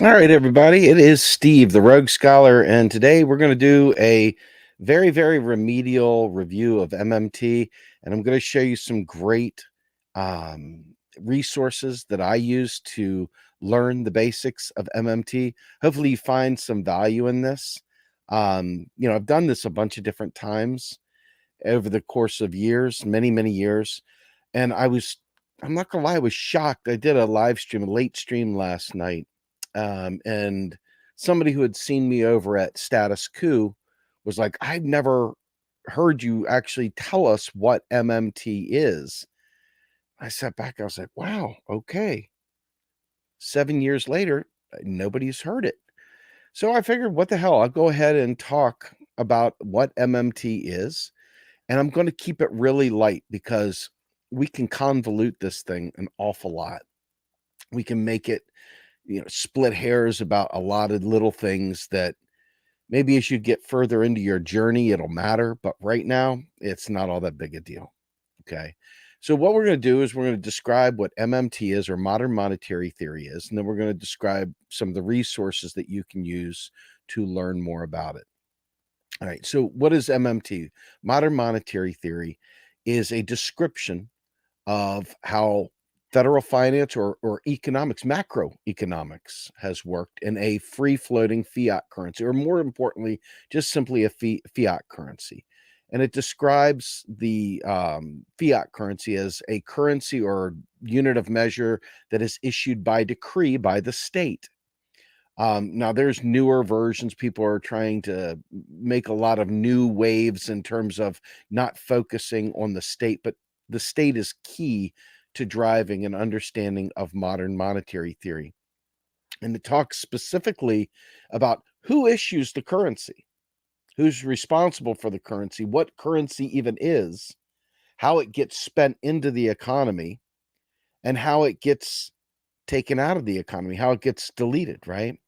All right, everybody. It is Steve, the Rogue Scholar, and today we're going to do a very, very remedial review of MMT, and I'm going to show you some great um, resources that I use to learn the basics of MMT. Hopefully, you find some value in this. I've done this a bunch of different times over the course of years, many, many years, and I'm not gonna lie, I was shocked. I did a live stream, a late stream last night, and somebody who had seen me over at Status Coup was like, "I've never heard you actually tell us what MMT is." I sat back, I was like, "Wow, okay." 7 years later, nobody's heard it. So I figured, what the hell? I'll go ahead and talk about what MMT is, and I'm gonna keep it really light because we can convolute this thing an awful lot. We can make it, split hairs about a lot of little things that maybe as you get further into your journey, it'll matter. But right now, it's not all that big a deal. Okay. So, what we're going to do is we're going to describe what MMT is, or modern monetary theory is, and then we're going to describe some of the resources that you can use to learn more about it. All right. So, what is MMT? Modern monetary theory is a description of how federal finance or economics, macroeconomics, has worked in a free floating fiat currency, or more importantly, just simply a fiat currency. And it describes the fiat currency as a currency or unit of measure that is issued by decree by the state. Now, there's newer versions. People are trying to make a lot of new waves in terms of not focusing on the state, but the state is key to driving an understanding of modern monetary theory. And it talks specifically about who issues the currency, who's responsible for the currency, what currency even is, how it gets spent into the economy, and how it gets taken out of the economy, how it gets deleted, right?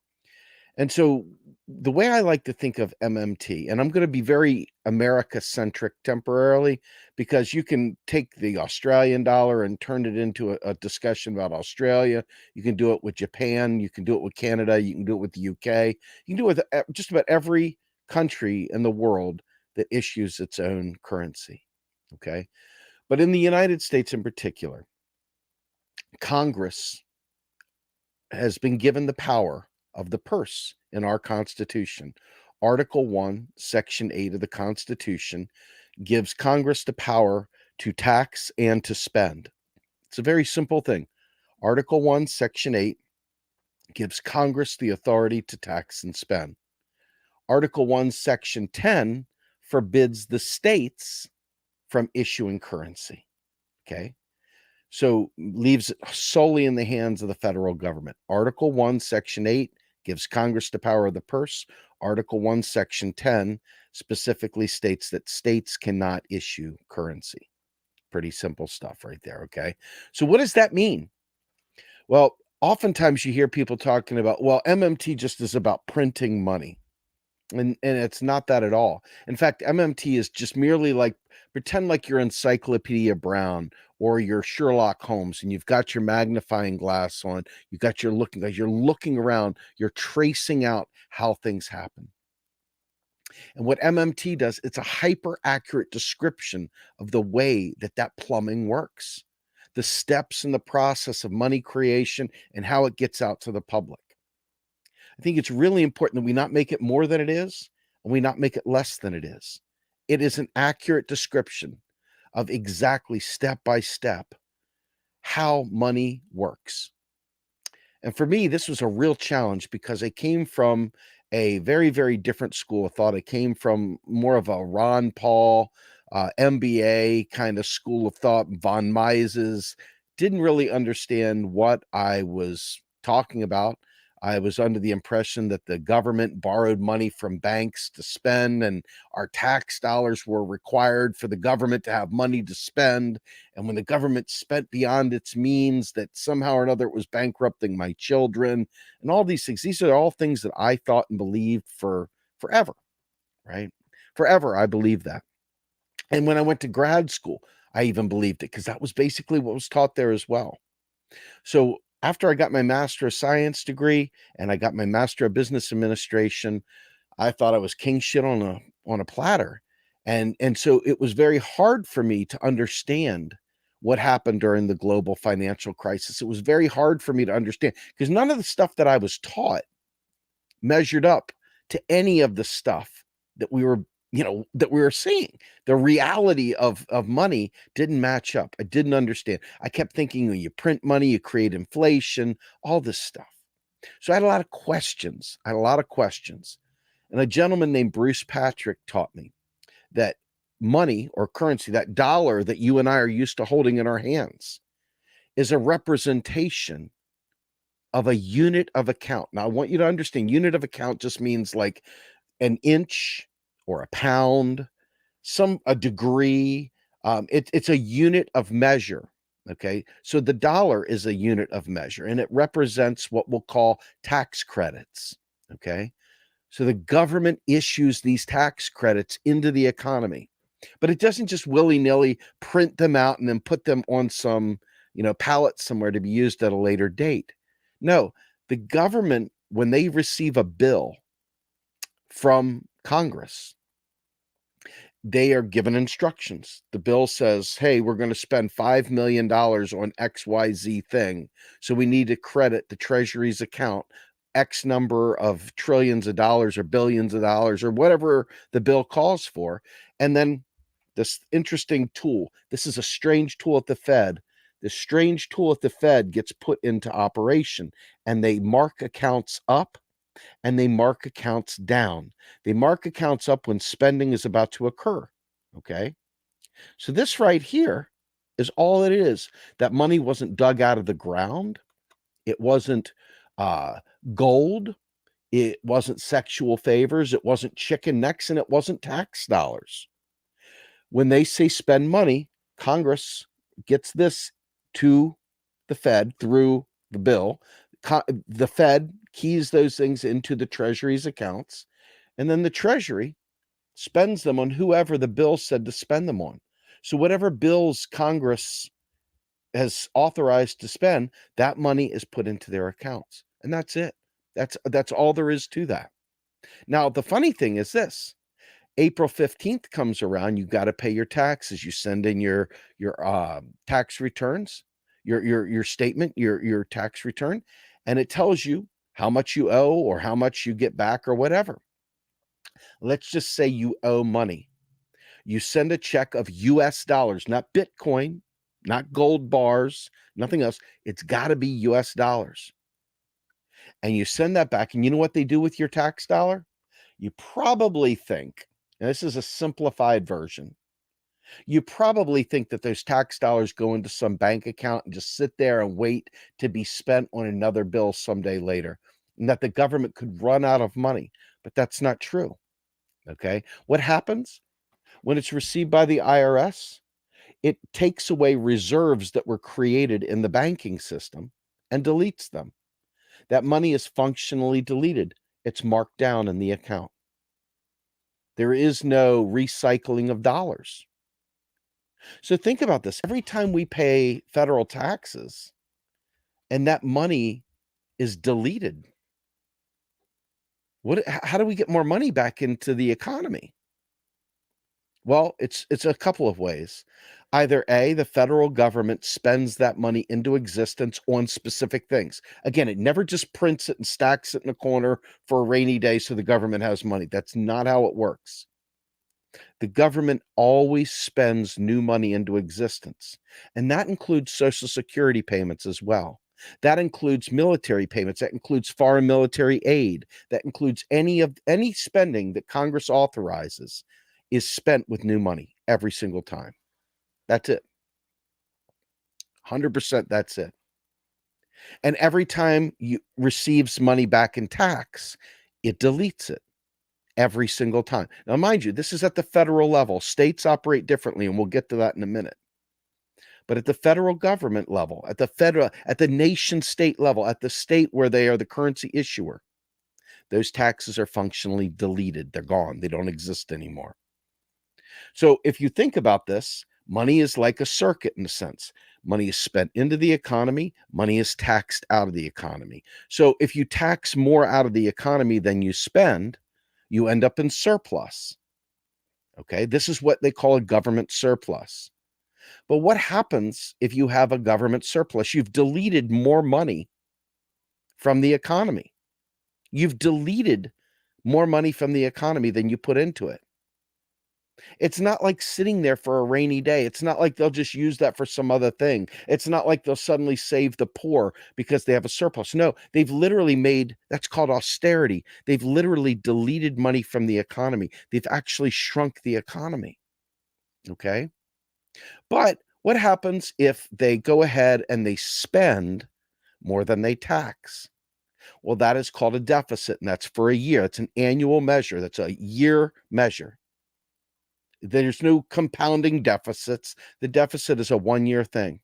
And so the way I like to think of MMT, and I'm going to be very America centric temporarily, because you can take the Australian dollar and turn it into a discussion about Australia. You can do it with Japan. You can do it with Canada. You can do it with the UK. You can do it with just about every country in the world that issues its own currency. Okay. But in the United States in particular, Congress has been given the power of the purse in our Constitution. Article 1, Section 8 of the Constitution gives Congress the power to tax and to spend. It's a very simple thing. Article 1, Section 8 gives Congress the authority to tax and spend. Article 1, Section 10 forbids the states from issuing currency. Okay. So leaves it solely in the hands of the federal government. Article 1, Section 8 gives Congress the power of the purse. Article 1, Section 10 specifically states that states cannot issue currency. Pretty simple stuff right there, okay? So what does that mean? Well, oftentimes you hear people talking about, well, MMT just is about printing money. And it's not that at all. In fact, MMT is just merely like, pretend like you're Encyclopedia Brown or you're Sherlock Holmes, and you've got your magnifying glass on. You're looking around, you're tracing out how things happen. And what MMT does, it's a hyper accurate description of the way that plumbing works, the steps in the process of money creation and how it gets out to the public. I think it's really important that we not make it more than it is, and we not make it less than it is. It is an accurate description of exactly step by step how money works. And for me, this was a real challenge because I came from a very, very different school of thought. I came from more of a Ron Paul, MBA kind of school of thought, von Mises. Didn't really understand what I was talking about. I was under the impression that the government borrowed money from banks to spend, and our tax dollars were required for the government to have money to spend. And when the government spent beyond its means, that somehow or another it was bankrupting my children, and all these things. These are all things that I thought and believed for forever, right? Forever, I believed that. And when I went to grad school, I even believed it because that was basically what was taught there as well. So After I got my Master of Science degree and I got my Master of Business Administration, I thought I was king shit on a platter. And so it was very hard for me to understand what happened during the global financial crisis. It was very hard for me to understand because none of the stuff that I was taught measured up to any of the stuff that we were, that we were seeing. The reality of money didn't match up. I didn't understand. I kept thinking when you print money, you create inflation, all this stuff. So I had a lot of questions. And a gentleman named Bruce Patrick taught me that money or currency, that dollar that you and I are used to holding in our hands, is a representation of a unit of account. Now, I want you to understand unit of account just means like an inch or a pound, a degree. It's a unit of measure. Okay. So the dollar is a unit of measure and it represents what we'll call tax credits. Okay. So the government issues these tax credits into the economy, but it doesn't just willy-nilly print them out and then put them on some, pallet somewhere to be used at a later date. No, the government, when they receive a bill from Congress, they are given instructions. The bill says, hey, we're going to spend $5 million on XYZ thing. So we need to credit the Treasury's account X number of trillions of dollars or billions of dollars or whatever the bill calls for. And then this interesting tool, this is a strange tool at the Fed. This strange tool at the Fed gets put into operation and they mark accounts up and they mark accounts down. They mark accounts up when spending is about to occur. Okay. So this right here is all it is. That money wasn't dug out of the ground. It wasn't gold. It wasn't sexual favors. It wasn't chicken necks and it wasn't tax dollars. When they say spend money, Congress gets this to the Fed through the bill. The Fed keys those things into the Treasury's accounts, and then the Treasury spends them on whoever the bill said to spend them on. So whatever bills Congress has authorized to spend, that money is put into their accounts. And that's it. That's all there is to that. Now, the funny thing is this. April 15th comes around, you got to pay your taxes. You send in your tax returns, your statement, your tax return, and it tells you how much you owe or how much you get back or whatever. Let's just say you owe money. You send a check of US dollars, not Bitcoin, not gold bars, nothing else. It's got to be US dollars. And you send that back, and you know what they do with your tax dollar? You probably think, and this is a simplified version, you probably think that those tax dollars go into some bank account and just sit there and wait to be spent on another bill someday later, and that the government could run out of money. But that's not true. Okay. What happens when it's received by the IRS? It takes away reserves that were created in the banking system and deletes them. That money is functionally deleted. It's marked down in the account. There is no recycling of dollars. So think about this. Every time we pay federal taxes and that money is deleted, how do we get more money back into the economy? Well, it's a couple of ways. Either A, the federal government spends that money into existence on specific things. Again, it never just prints it and stacks it in a corner for a rainy day so the government has money. That's not how it works. The government always spends new money into existence, and that includes Social Security payments as well. That includes military payments. That includes foreign military aid. That includes any spending that Congress authorizes is spent with new money every single time. That's it. 100%, that's it. And every time you receives money back in tax, it deletes it every single time. Now, mind you, this is at the federal level. States operate differently, and we'll get to that in a minute. But at the federal government level, at the nation state level, at the state where they are the currency issuer, those taxes are functionally deleted. They're gone. They don't exist anymore. So if you think about this, Money is like a circuit in a sense. Money is spent into the economy, money is taxed out of the economy. So if you tax more out of the economy than you spend, you end up in surplus. Okay, this is what they call a government surplus. But what happens if you have a government surplus? You've deleted more money from the economy. You've deleted more money from the economy than you put into it. It's not like sitting there for a rainy day. It's not like they'll just use that for some other thing. It's not like they'll suddenly save the poor because they have a surplus. No, they've literally made, that's called austerity. They've literally deleted money from the economy. They've actually shrunk the economy. Okay. But what happens if they go ahead and they spend more than they tax? Well, that is called a deficit, and that's for a year. It's an annual measure. That's a year measure. There's no compounding deficits. The deficit is a one-year thing,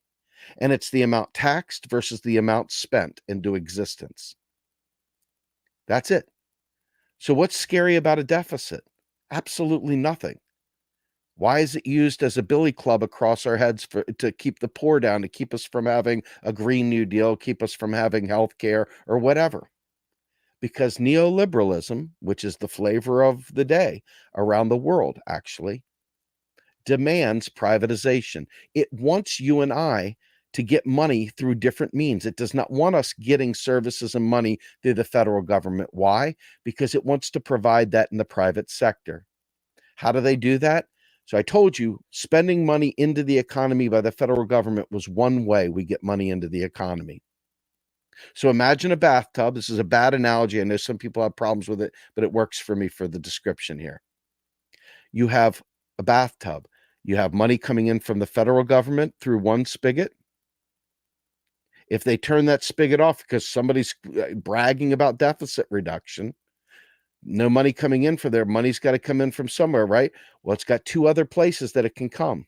and it's the amount taxed versus the amount spent into existence. That's it. So what's scary about a deficit? Absolutely nothing. Why is it used as a billy club across our heads to keep the poor down, to keep us from having a Green New Deal, keep us from having health care or whatever? Because neoliberalism, which is the flavor of the day around the world, actually, demands privatization. It wants you and I to get money through different means. It does not want us getting services and money through the federal government. Why? Because it wants to provide that in the private sector. How do they do that? So I told you, spending money into the economy by the federal government was one way we get money into the economy. So imagine a bathtub. This is a bad analogy. I know some people have problems with it, but it works for me for the description here. You have a bathtub. You have money coming in from the federal government through one spigot. If they turn that spigot off because somebody's bragging about deficit reduction, no money coming in for there, money's got to come in from somewhere, right? Well, it's got two other places that it can come.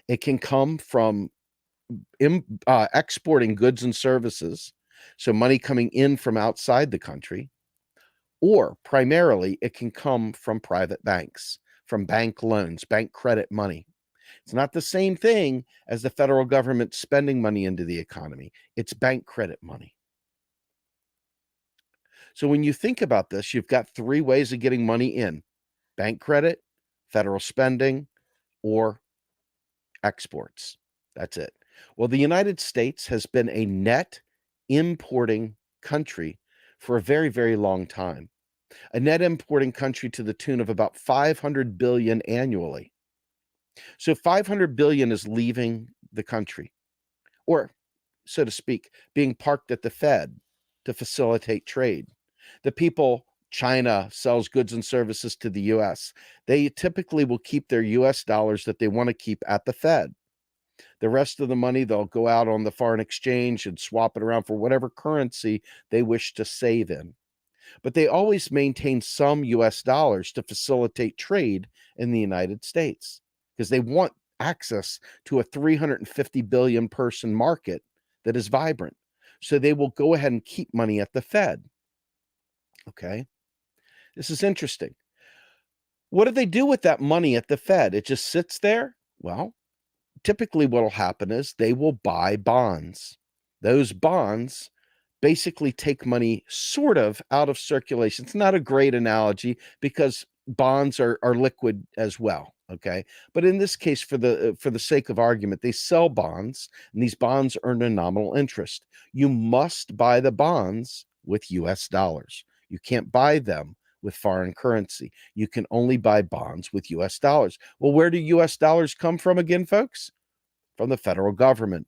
It can come from exporting goods and services, so money coming in from outside the country, or primarily it can come from private banks, from bank loans, bank credit money. It's not the same thing as the federal government spending money into the economy. It's bank credit money. So when you think about this, you've got three ways of getting money in: bank credit, federal spending, or exports. That's it. Well, the United States has been a net importing country for a very, very long time. A net importing country to the tune of about 500 billion annually. So 500 billion is leaving the country, or so to speak, being parked at the Fed to facilitate trade. The people, China sells goods and services to the US. They typically will keep their US dollars that they want to keep at the Fed. The rest of the money, they'll go out on the foreign exchange and swap it around for whatever currency they wish to save in. But they always maintain some US dollars to facilitate trade in the United States because they want access to a 350 billion person market that is vibrant. So they will go ahead and keep money at the Fed. Okay. This is interesting. What do they do with that money at the Fed? It just sits there? Well, typically what will happen is they will buy bonds. Those bonds basically take money sort of out of circulation. It's not a great analogy because bonds are liquid as well, okay? But in this case, for the sake of argument, they sell bonds, and these bonds earn a nominal interest. You must buy the bonds with US dollars. You can't buy them with foreign currency. You can only buy bonds with US dollars. Well, where do US dollars come from again, folks? From the federal government.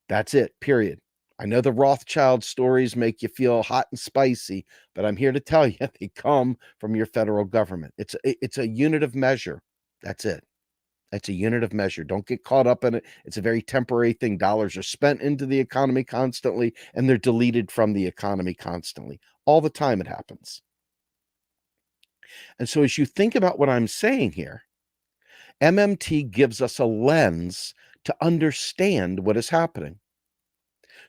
That's it, period. I know the Rothschild stories make you feel hot and spicy, but I'm here to tell you they come from your federal government. It's a unit of measure. That's it. It's a unit of measure. Don't get caught up in it. It's a very temporary thing. Dollars are spent into the economy constantly, and they're deleted from the economy constantly. All the time it happens. And so as you think about what I'm saying here, MMT gives us a lens to understand what is happening.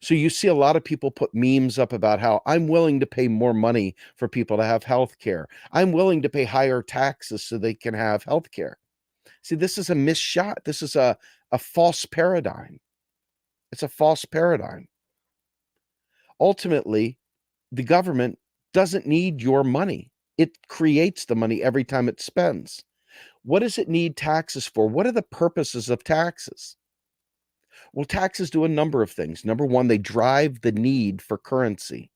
So you see a lot of people put memes up about how I'm willing to pay more money for people to have health care. I'm willing to pay higher taxes so they can have health care. See, this is a missed shot. This is a false paradigm. It's a false paradigm. Ultimately, the government doesn't need your money. It creates the money every time it spends. What does it need taxes for? What are the purposes of taxes? Well, taxes do a number of things. Number one, they drive the need for currency.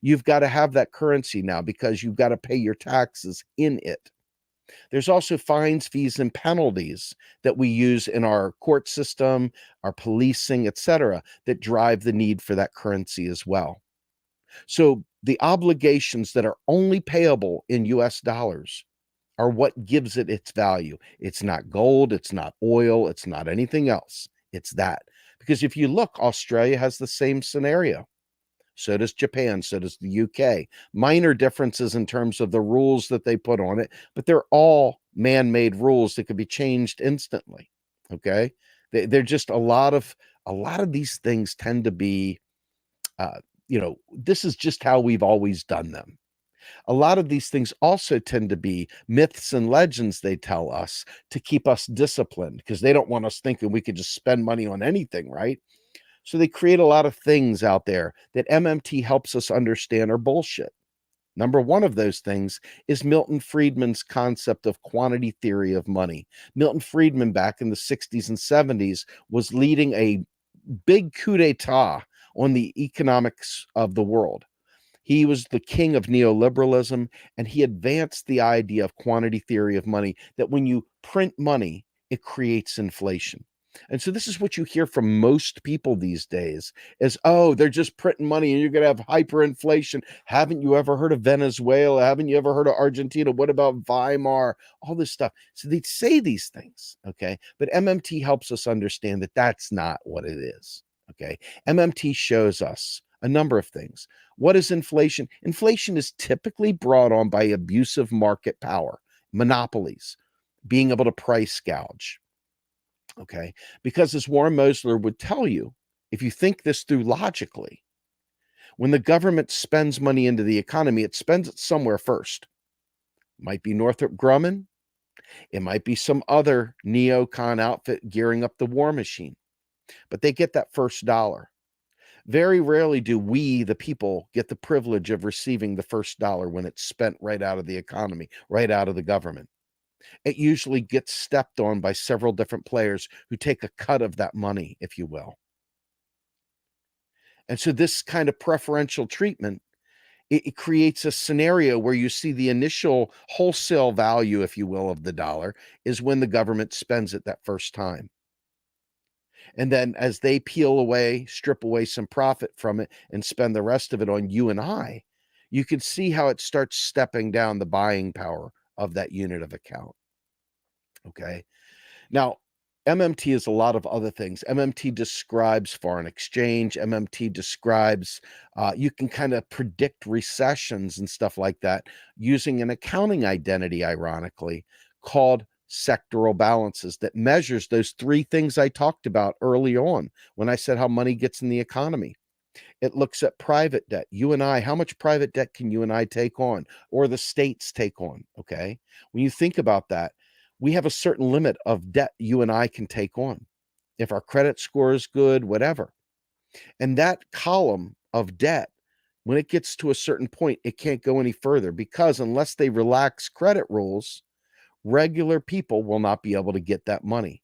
You've got to have that currency now because you've got to pay your taxes in it. There's also fines, fees, and penalties that we use in our court system, our policing, etc., that drive the need for that currency as well. So the obligations that are only payable in US dollars are what gives it its value. It's not gold, it's not oil, it's not anything else. It's that. Because if you look, Australia has the same scenario. So does Japan, so does the UK. Minor differences in terms of the rules that they put on it, but they're all man-made rules that could be changed instantly. Okay? They're just a lot of these things tend to be this is just how we've always done them. A lot of these things also tend to be myths and legends they tell us to keep us disciplined because they don't want us thinking we could just spend money on anything, right? So they create a lot of things out there that MMT helps us understand are bullshit. Number one of those things is Milton Friedman's concept of quantity theory of money. Milton Friedman, back in the 60s and 70s, was leading a big coup d'etat on the economics of the world. He was the king of neoliberalism, and he advanced the idea of quantity theory of money, that when you print money, it creates inflation. And so this is what you hear from most people these days is, oh, they're just printing money and you're going to have hyperinflation. Haven't you ever heard of Venezuela? Haven't you ever heard of Argentina? What about Weimar? All this stuff. So they say these things, okay? But MMT helps us understand that that's not what it is, okay? MMT shows us a number of things. What is inflation? Inflation is typically brought on by abusive market power, monopolies, being able to price gouge. Okay. Because as Warren Mosler would tell you, if you think this through logically, when the government spends money into the economy, it spends it somewhere first. It might be Northrop Grumman. It might be some other neocon outfit gearing up the war machine, but they get that first dollar. Very rarely do we, the people, get the privilege of receiving the first dollar when it's spent right out of the economy, right out of the government. It usually gets stepped on by several different players who take a cut of that money, if you will. And so this kind of preferential treatment, it creates a scenario where you see the initial wholesale value, if you will, of the dollar is when the government spends it that first time. And then as they peel away, strip away some profit from it and spend the rest of it on you and I, you can see how it starts stepping down the buying power of that unit of account. Okay. Now, MMT is a lot of other things. MMT describes foreign exchange. MMT describes, you can kind of predict recessions and stuff like that using an accounting identity, ironically, called sectoral balances that measures those three things I talked about early on when I said how money gets in the economy. It looks at private debt. You and I, how much private debt can you and I take on, or the states take on? Okay. When you think about that, we have a certain limit of debt you and I can take on if our credit score is good, whatever. And that column of debt, when it gets to a certain point, it can't go any further because unless they relax credit rules, regular people will not be able to get that money.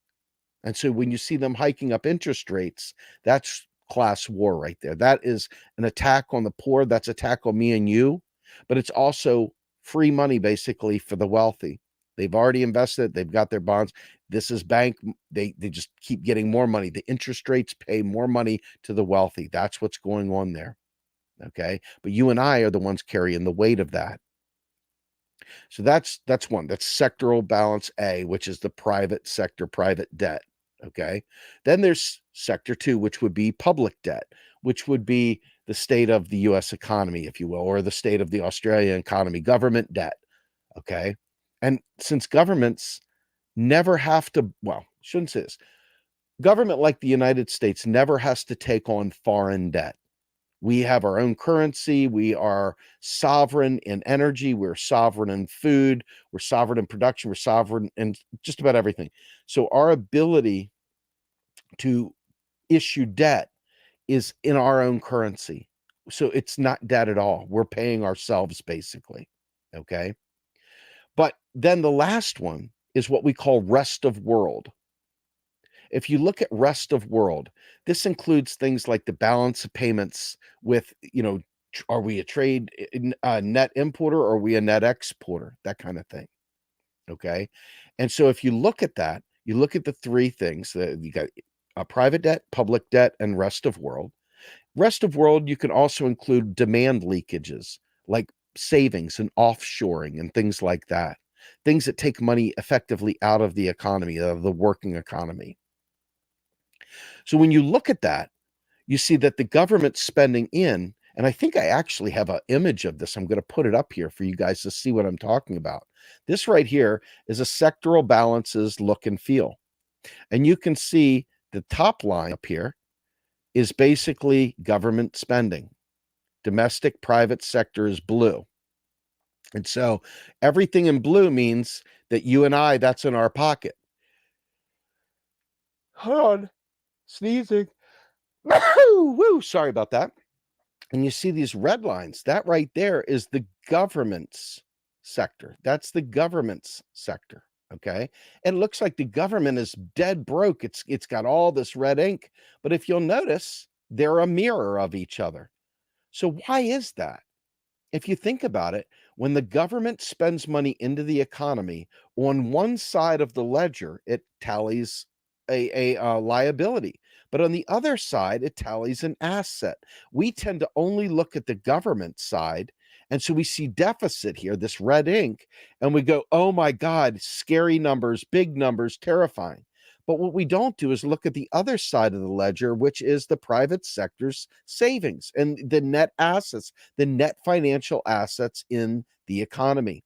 And so when you see them hiking up interest rates, that's class war right there. That is an attack on the poor. That's an attack on me and you, but it's also free money basically for the wealthy. They've already invested, they've got their bonds. This is bank, they just keep getting more money. The interest rates pay more money to the wealthy. That's what's going on there. Okay. But you and I are the ones carrying the weight of that. So that's one. That's sectoral balance A, which is the private sector, private debt. Okay. Then there's sector two, which would be public debt, which would be the state of the US economy, if you will, or the state of the Australian economy, government debt. Okay. And since governments never have to, well, shouldn't say this, government like the United States never has to take on foreign debt. We have our own currency. We are sovereign in energy. We're sovereign in food. We're sovereign in production. We're sovereign in just about everything. So our ability to issue debt is in our own currency. So it's not debt at all. We're paying ourselves basically. Okay. But then the last one is what we call rest of world. If you look at rest of world, this includes things like the balance of payments with, are we a net importer or are we a net exporter? That kind of thing. Okay. And so if you look at that, you look at the three things that you got a private debt, public debt, and rest of world. Rest of world, you can also include demand leakages like savings and offshoring and things like that. Things that take money effectively out of the economy, of the working economy. So when you look at that, you see that the government's spending in, and I think I actually have an image of this. I'm going to put it up here for you guys to see what I'm talking about. This right here is a sectoral balances look and feel. And you can see the top line up here is basically government spending. Domestic private sector is blue. And so everything in blue means that you and I, that's in our pocket. Hold on, sneezing. Woo, sorry about that. And you see these red lines. That right there is the government's sector. That's the government's sector. Okay. And it looks like the government is dead broke. It's got all this red ink. But if you'll notice, they're a mirror of each other. So why is that? If you think about it, when the government spends money into the economy, on one side of the ledger, it tallies a liability. But on the other side, it tallies an asset. We tend to only look at the government side. And so we see deficit here, this red ink, and we go, oh my God, scary numbers, big numbers, terrifying. But what we don't do is look at the other side of the ledger, which is the private sector's savings and the net assets, the net financial assets in the economy.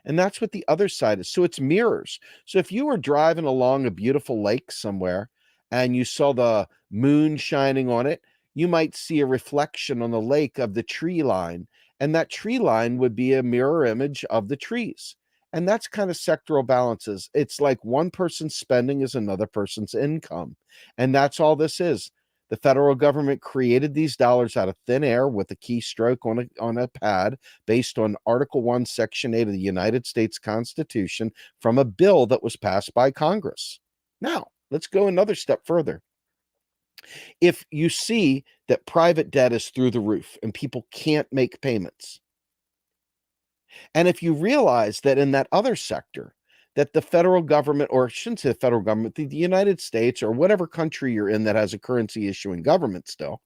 And that's what the other side is. So it's mirrors. So if you were driving along a beautiful lake somewhere and you saw the moon shining on it, you might see a reflection on the lake of the tree line. And that tree line would be a mirror image of the trees. And that's kind of sectoral balances. It's like one person's spending is another person's income. And that's all this is. The federal government created these dollars out of thin air with a keystroke on a pad based on Article 1, Section 8 of the United States Constitution from a bill that was passed by Congress. Now, let's go another step further. If you see that private debt is through the roof and people can't make payments, and if you realize that in that other sector, that the federal government, or I shouldn't say the federal government, the United States or whatever country you're in that has a currency issuing government still,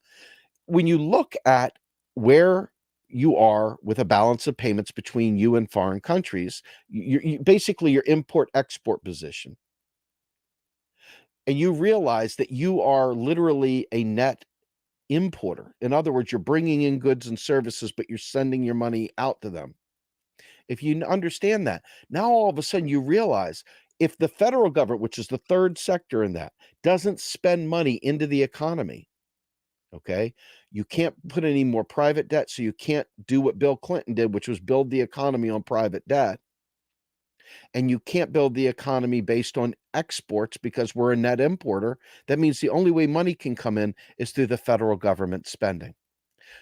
when you look at where you are with a balance of payments between you and foreign countries, basically your import export position, and you realize that you are literally a net importer. In other words, you're bringing in goods and services, but you're sending your money out to them. If you understand that, now all of a sudden you realize if the federal government, which is the third sector in that, doesn't spend money into the economy, okay, you can't put any more private debt, so you can't do what Bill Clinton did, which was build the economy on private debt. And you can't build the economy based on exports because we're a net importer. That means the only way money can come in is through the federal government spending.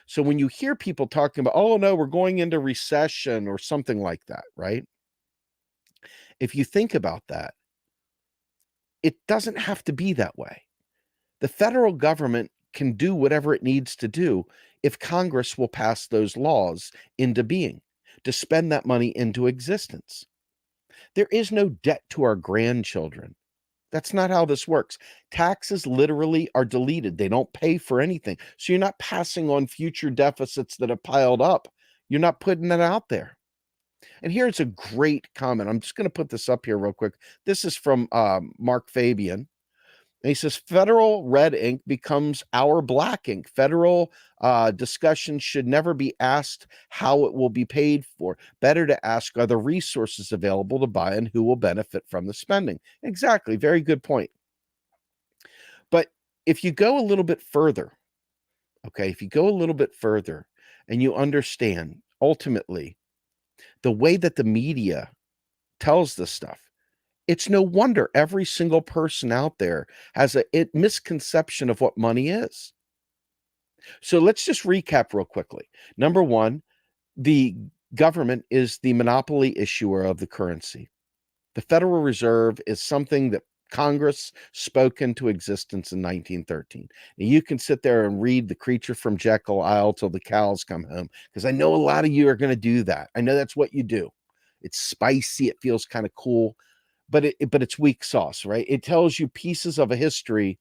So when you hear people talking about, oh no, we're going into recession or something like that, right? If you think about that, it doesn't have to be that way. The federal government can do whatever it needs to do if Congress will pass those laws into being to spend that money into existence. There is no debt to our grandchildren. That's not how this works. Taxes literally are deleted. They don't pay for anything. So you're not passing on future deficits that have piled up. You're not putting that out there. And here's a great comment. I'm just going to put this up here real quick. This is from Mark Fabian. And he says, federal red ink becomes our black ink. Federal discussion should never be asked how it will be paid for. Better to ask, are the resources available to buy and who will benefit from the spending? Exactly. Very good point. But if you go a little bit further, Okay, if you go a little bit further and you understand ultimately the way that the media tells this stuff, it's no wonder every single person out there has a misconception of what money is. So let's just recap real quickly. Number one, the government is the monopoly issuer of the currency. The Federal Reserve is something that Congress spoke into existence in 1913. And you can sit there and read The Creature from Jekyll Isle till the cows come home, because I know a lot of you are going to do that. I know that's what you do. It's spicy, it feels kind of cool, but it's weak sauce, right? It tells you pieces of a history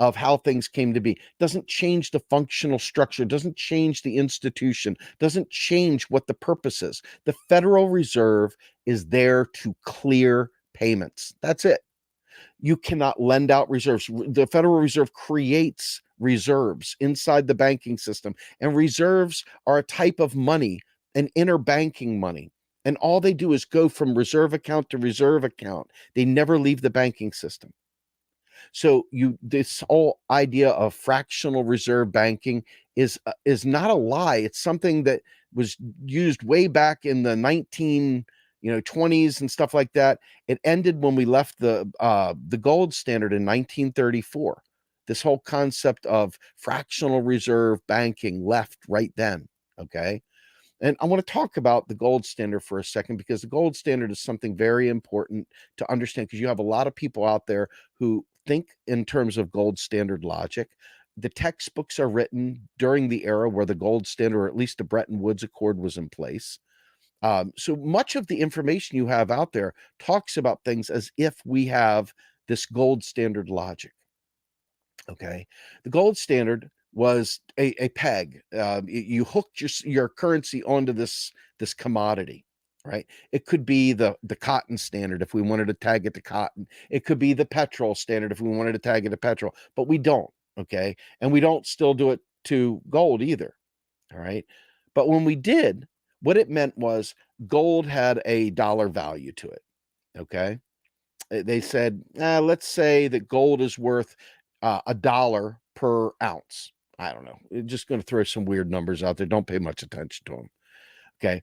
of how things came to be. Doesn't change the functional structure, doesn't change the institution, doesn't change what the purpose is. The Federal Reserve is there to clear payments. That's it. You cannot lend out reserves. The Federal Reserve creates reserves inside the banking system, and reserves are a type of money, an interbanking money. And all they do is go from reserve account to reserve account. They never leave the banking system. So this whole idea of fractional reserve banking is not a lie. It's something that was used way back in the 20s and stuff like that. It ended when we left the gold standard in 1934. This whole concept of fractional reserve banking left right then. Okay. And I want to talk about the gold standard for a second, because the gold standard is something very important to understand, because you have a lot of people out there who think in terms of gold standard logic. The textbooks are written during the era where the gold standard, or at least the Bretton Woods Accord, was in place. So much of the information you have out there talks about things as if we have this gold standard logic. Okay. The gold standard was a peg. You hooked your currency onto this commodity, right? It could be the cotton standard if we wanted to tag it to cotton. It could be the petrol standard if we wanted to tag it to petrol, but we don't. Okay. And we don't still do it to gold either. All right. But when we did, what it meant was gold had a dollar value to it. Okay. They said, let's say that gold is worth $1 per ounce. I don't know. Just going to throw some weird numbers out there. Don't pay much attention to them. Okay.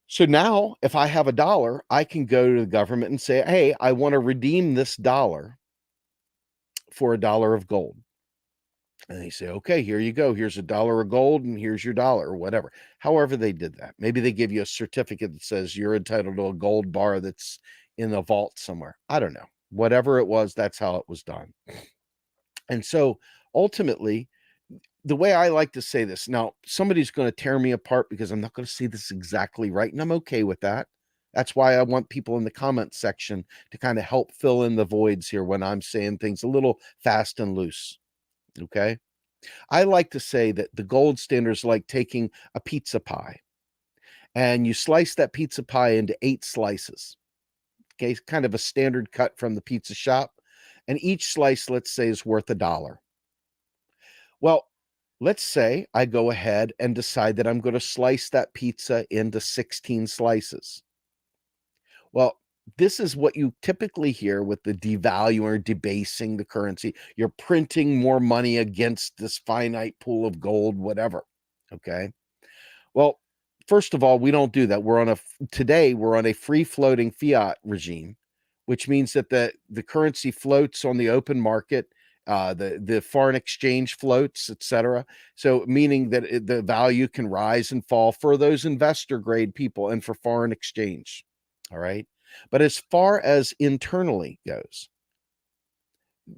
So now, if I have $1, I can go to the government and say, hey, I want to redeem this dollar for $1 of gold. And they say, okay, here you go. Here's $1 of gold, and here's your dollar, or whatever. However, they did that. Maybe they give you a certificate that says you're entitled to a gold bar that's in a vault somewhere. I don't know. Whatever it was, that's how it was done. And so ultimately, the way I like to say this, now somebody's going to tear me apart because I'm not going to see this exactly right, and I'm okay with that. That's why I want people in the comment section to kind of help fill in the voids here when I'm saying things a little fast and loose. Okay. I like to say that the gold standard is like taking a pizza pie and you slice that pizza pie into 8 slices. Okay. Kind of a standard cut from the pizza shop. And each slice, let's say, is worth $1. Well, let's say I go ahead and decide that I'm going to slice that pizza into 16 slices. Well, this is what you typically hear with the devaluing or debasing the currency. You're printing more money against this finite pool of gold, whatever. Okay. Well, first of all, we don't do that. Today we're on a free floating fiat regime, which means that the currency floats on the open market. The foreign exchange floats, etc. So meaning that the value can rise and fall for those investor grade people and for foreign exchange. All right. But as far as internally goes,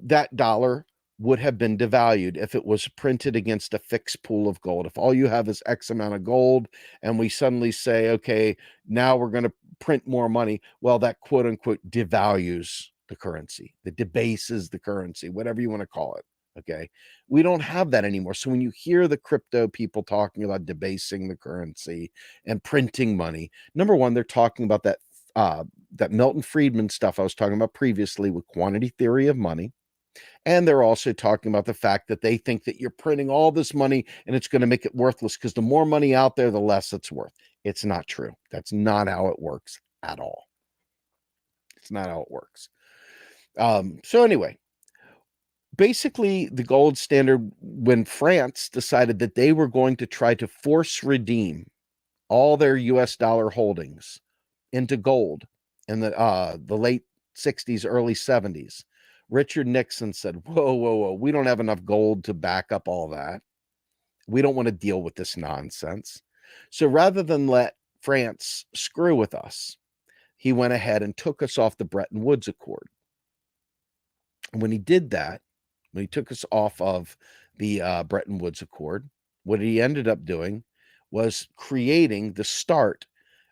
that dollar would have been devalued if it was printed against a fixed pool of gold. If all you have is X amount of gold and we suddenly say, okay, now we're going to print more money, well, that quote unquote devalues the currency, that debases the currency, whatever you want to call it. Okay. We don't have that anymore. So when you hear the crypto people talking about debasing the currency and printing money, number one, they're talking about that Milton Friedman stuff I was talking about previously with quantity theory of money. And they're also talking about the fact that they think that you're printing all this money and it's going to make it worthless because the more money out there, the less it's worth. It's not true. That's not how it works at all. It's not how it works. So anyway, basically the gold standard when France decided that they were going to try to force redeem all their US dollar holdings into gold in the late 60s, early 70s. Richard Nixon said, whoa, whoa, whoa, we don't have enough gold to back up all that. We don't want to deal with this nonsense. So rather than let France screw with us, he went ahead and took us off the Bretton Woods Accord. And when he did that, when he took us off of the Bretton Woods Accord, what he ended up doing was creating the start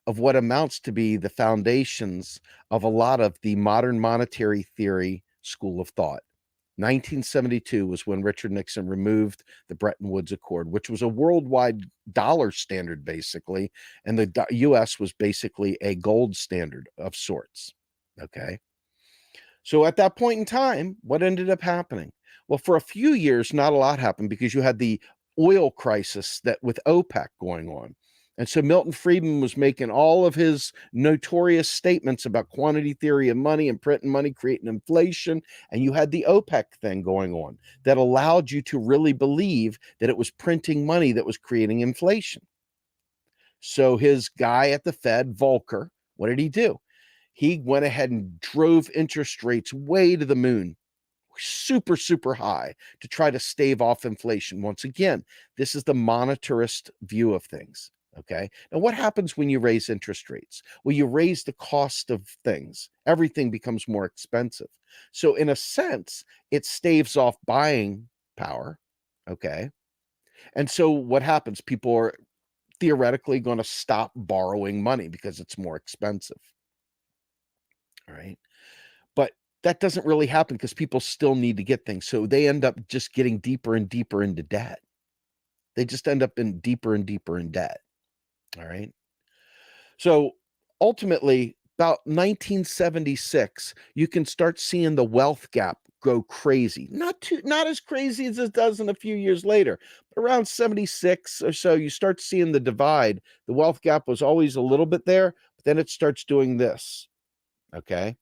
of what amounts to be the foundations of a lot of the modern monetary theory school of thought. 1972 was when Richard Nixon removed the Bretton Woods Accord, which was a worldwide dollar standard, basically, and the US was basically a gold standard of sorts. Okay. So at that point in time, what ended up happening? Well, for a few years, not a lot happened because you had the oil crisis that with OPEC going on. And so Milton Friedman was making all of his notorious statements about quantity theory of money and printing money, creating inflation. And you had the OPEC thing going on that allowed you to really believe that it was printing money that was creating inflation. So his guy at the Fed, Volcker, what did he do? He went ahead and drove interest rates way to the moon, super, super high to try to stave off inflation. Once again, this is the monetarist view of things. Okay. Now, what happens when you raise interest rates? Well, you raise the cost of things. Everything becomes more expensive. So, in a sense, it staves off buying power. Okay. And so, what happens? People are theoretically going to stop borrowing money because it's more expensive. All right. But that doesn't really happen because people still need to get things. So they end up just getting deeper and deeper into debt. They just end up in deeper and deeper in debt. All right. So ultimately, about 1976, you can start seeing the wealth gap go crazy. Not as crazy as it does in a few years later. But around 76 or so, you start seeing the divide. The wealth gap was always a little bit there, but then it starts doing this. Okay.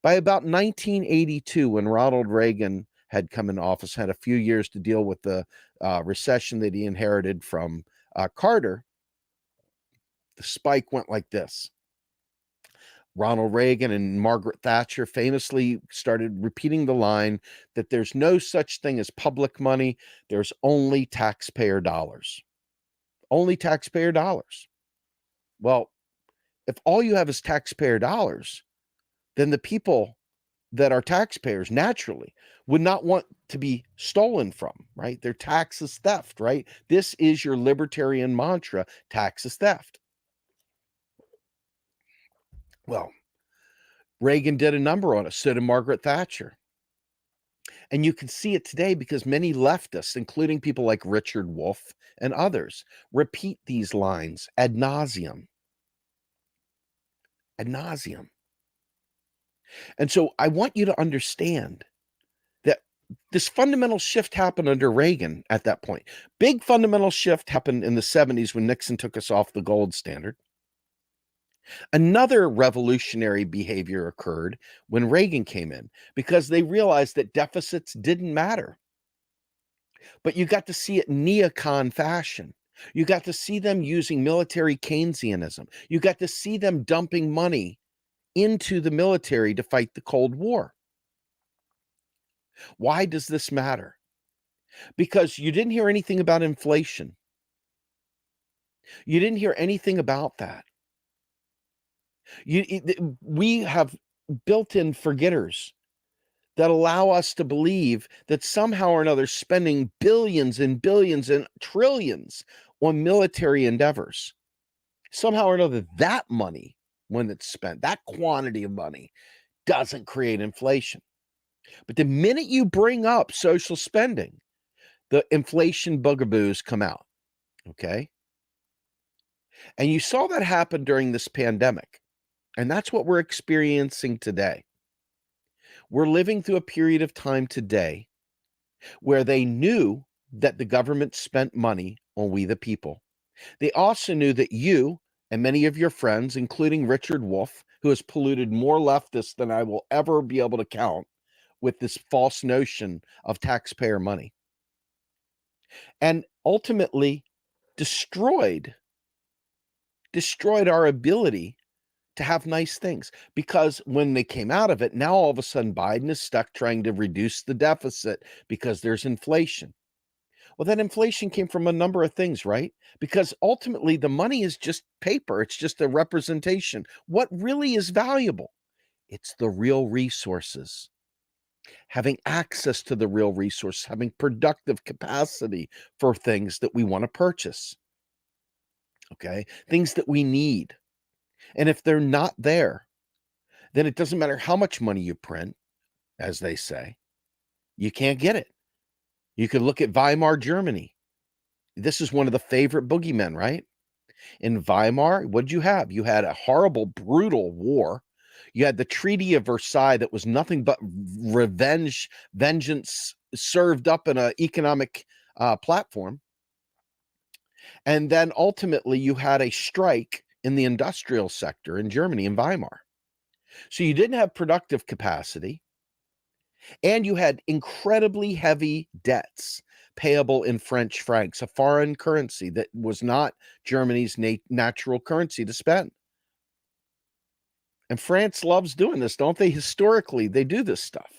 By about 1982, when Ronald Reagan had come in office, had a few years to deal with the recession that he inherited from Carter, the spike went like this. Ronald Reagan and Margaret Thatcher famously started repeating the line that there's no such thing as public money, there's only taxpayer dollars. Only taxpayer dollars. Well, if all you have is taxpayer dollars, then the people that are taxpayers naturally would not want to be stolen from, right? Their tax is theft, right? This is your libertarian mantra, tax is theft. Well, Reagan did a number on it, so did Margaret Thatcher. And you can see it today because many leftists, including people like Richard Wolff and others, repeat these lines ad nauseum. Ad nauseum. And so I want you to understand that this fundamental shift happened under Reagan at that point. Big fundamental shift happened in the 70s when Nixon took us off the gold standard. Another revolutionary behavior occurred when Reagan came in because they realized that deficits didn't matter. But you got to see it in neocon fashion. You got to see them using military Keynesianism. You got to see them dumping money into the military to fight the Cold War. Why does this matter? Because you didn't hear anything about inflation. You didn't hear anything about that. We have built-in forgetters that allow us to believe that somehow or another spending billions and billions and trillions on military endeavors, somehow or another, that money, when it's spent, that quantity of money doesn't create inflation. But the minute you bring up social spending, the inflation bugaboos come out. Okay. And you saw that happen during this pandemic. And that's what we're experiencing today. We're living through a period of time today where they knew that the government spent money on we the people. They also knew that you and many of your friends, including Richard Wolff, who has polluted more leftists than I will ever be able to count, with this false notion of taxpayer money, and ultimately destroyed our ability to have nice things. Because when they came out of it, now all of a sudden Biden is stuck trying to reduce the deficit because there's inflation. Well, that inflation came from a number of things, right? Because ultimately the money is just paper. It's just a representation. What really is valuable? It's the real resources. Having access to the real resource, having productive capacity for things that we want to purchase. Okay? Things that we need. And if they're not there, then it doesn't matter how much money you print, as they say, you can't get it. You could look at Weimar Germany. This is one of the favorite boogeymen, right? In Weimar, what'd you have? You had a horrible, brutal war. You had the Treaty of Versailles that was nothing but vengeance served up in an economic platform. And then ultimately you had a strike in the industrial sector in Germany, in Weimar. So you didn't have productive capacity, and you had incredibly heavy debts payable in French francs, a foreign currency that was not Germany's natural currency to spend. And France loves doing this, don't they? Historically, they do this stuff.